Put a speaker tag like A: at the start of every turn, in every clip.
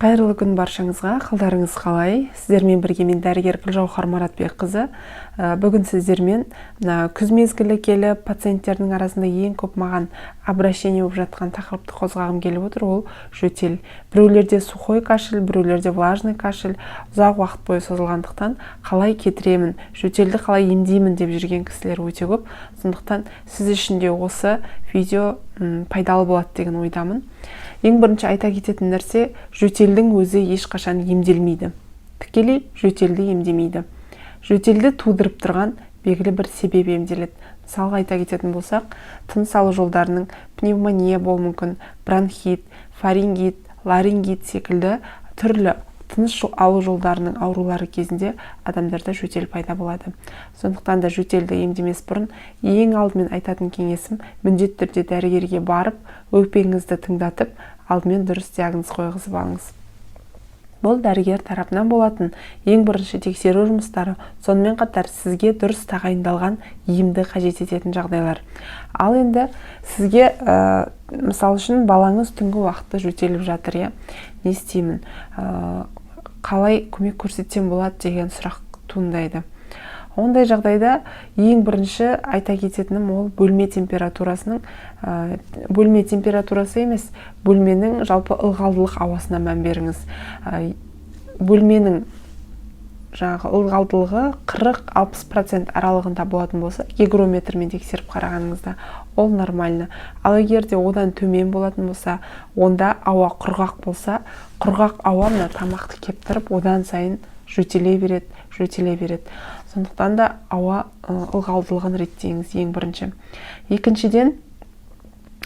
A: Қайырлы күн баршаңызға, қалдарыңыз қалай? Сіздермен бірге мен дәрігер Гүлжауһар Маратбекқызы. Бүгін сіздермен күз мезгілі келіп, пациенттердің арасында ең көп маған обращение болып жатқан тақырыпты қозғағым келіп отыр, ол жөтел. Біреулерде сухой кашель, біреулерде влажный кашель, ұзақ уақыт бойы созылғандықтан қалай кетіремін, жөтелді қалай емдеймін деп жүрген кісілер өте көп. Сондықтан сіз үшін де осы видео пайдалы болады деген ойдамын. Ең бірінші айта кететін нәрсе, жөтелдің өзі ешқашан емделмейді. Тікелей жөтелді емдемейді. Жөтелді тудырып тұрған белгілі бір себеп емделеді. Мысалға айта кететін болсақ, тыныс алу жолдарының пневмония болуы мүмкін, бронхит, фарингит, ларингит секілді түрлі тыныс алу жолдарының аурулары кезінде адамдарда жөтел пайда болады. Сондықтан да жөтелді емдемес бұрын ең алдымен айтатын кеңесім, міндетті түрде дәрігерге барып, өкпеңізді тыңдатып, алдымен дұрыс диагноз қойғызып алыңыз. Бұл дәрігер тарапынан болатын ең бірінші тексеру жұмыстары, сонымен қатар сізге дұрыс тағайындалған емді қажет ететін жағдайлар. Ал енді сізге мысал үшін балаңыз түнгі уақытта жөтеліп жатыр, не істеймін? Қалай көмек көрсетсем болады деген сұрақ туындайды. Ондай жағдайда ең бірінші айта кететінім ол бөлме температурасының, бөлме температурасы емес, бөлменің жалпы ылғалдылық ауасына мән беріңіз. Бөлменің ылғалдылығы 40-60% аралығында болатын болса, гигрометрмен тексеріп қарағаныңызда ол нормально. Ал егер де одан төмен болатын болса, онда ауа құрғақ болса, құрғақ ауа тамақты кептіріп, одан сайын жөтеле береді. Сондықтан да ауа ылғалдылығын реттеңіз ең бірінші. Екіншіден,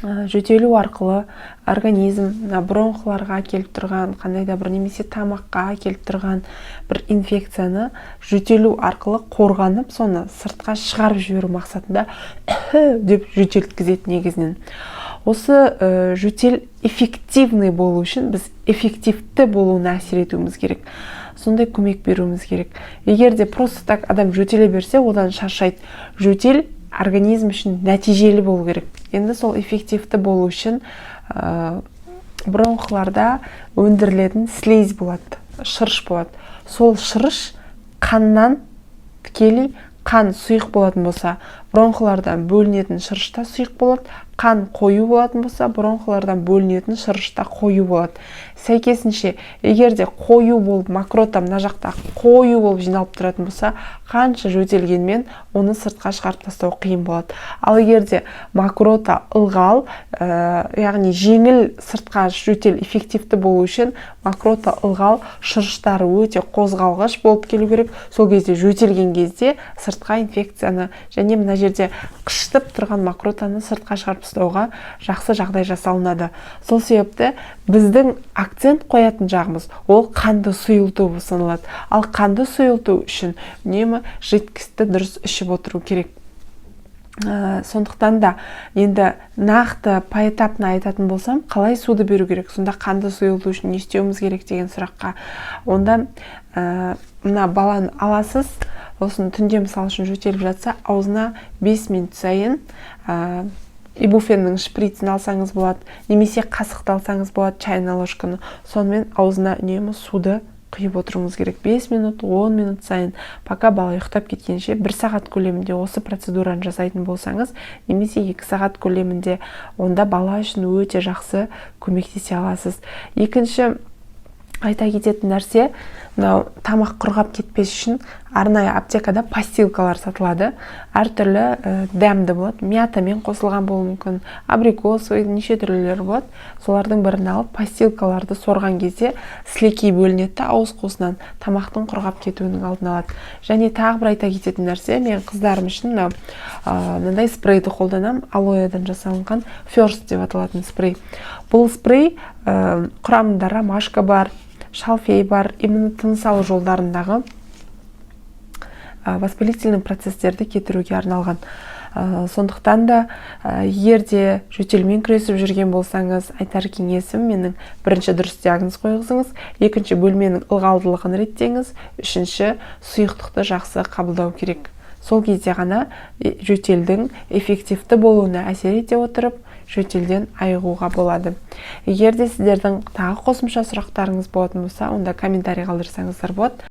A: жөтелу арқылы организм бронхоларға келіп тұрған, қандай да бір немесе тамаққа келіп тұрған бір инфекцияны жөтелу арқылы қорғанып, соны сыртқа шығарып жіберу мақсатында деп жөтелткізеді негізінен. Осы жөтел эффективный болу үшін біз эффективті болуына әсер етуіміз керек. Сондай көмек беруіміз керек. Егер де просто так адам жөтеле берсе, одан шаршайды. Жөтел организм үшін нәтижелі болу керек. Енді сол эффективті болу үшін бронхоларда өндірілетін слизь болады, шырыш болады. Сол шырыш қаннан тікелей қан сұйық болатын болса, бронхолардан бөлінетін шырышта сұйық болады, қан қою болатын болса, бронхолардан бөлінетін шырышта қою болады. Сәйкесінше, егер де қою болып, макрота мына жақта қою болып жиналып тұратын болса, қанша жөтелгенмен оны сыртқа шығарып тастау қиын болады. Ал егер де макрота ылғал, яғни жеңіл сыртқа жөтел эффективті болу үшін, макрота ылғал шырыштары өте қозғалғыш болып келу керек. Сол кезде жөтелген кезде сыртқа инфекцияны және мына жерде қышытып тұрған макротаны сыртқа шығарып тастауға жақсы жағдай жасалынады. Сол себепті біздің акцент қоятын жағымыз ол қанды сұйылту саналады. Ал қанды сұйылту үшін үнемі жидкостьті дұрыс ішіп отыру керек. Сондықтан да енді нақты поэтапны айтатын болсам, қалай суды беру керек, сонда қанды сұйылту үшін не істеуіміз керек деген сұраққа, онда мына баланы аласыз, осын түнде мысал үшін жөтеліп жатса, аузына 5 минут сайын ибуфеннің шприцін алсаңыз болады, немесе қасықты алсаңыз болады, чайная ложканы, сонымен аузына үнемі суды құйып отыруыңыз керек. 5 минут, 10 минут сайын, пока бала ұйықтап кеткенше 1 сағат көлемінде осы процедураны жасайтын болсаңыз, немесе 2 сағат көлемінде, онда бала үшін өте жақсы көмектесе аласыз. Екінші айта кететін нәрсе, тамақ құрғап кетпес үшін арнайы аптекада постилкалар сатылады. Әртүрлі дәмді болады, мятамен қосылған болуы мүмкін, абрикос, неше түрлілер болады. Солардың бірін алып, постилкаларды сорған кезде сілекей бөлінеді, ауыз қуысынан тамақтың құрғап кетуінің алдын алады. Және тағы бір айта кететін нәрсе, мен қыздарым үшін мынандай спрейді қолданам, алоэдан жасалынған First деп аталатын спрей. Бұл спрей құрамында ромашка бар, шалфей бар, именно тыныс алу жолдарындағы воспалительный процесстерді кетіруге арналған. Сондықтан да егер де жөтелмен күресіп жүрген болсаңыз, айтар кеңесім, менің бірінші дұрыс диагноз қойғызыңыз, екінші бөлменің ылғалдылығын реттеңіз, үшінші сұйықтықты жақсы қабылдау керек. Сол кезде ғана жөтелдің эффективті болуына әсер ете отырып, жөтелден айығуға болады. Егер де сіздердің тағы қосымша сұрақтарыңыз болатын болса, онда комментарий қалдырсаңыздар болады.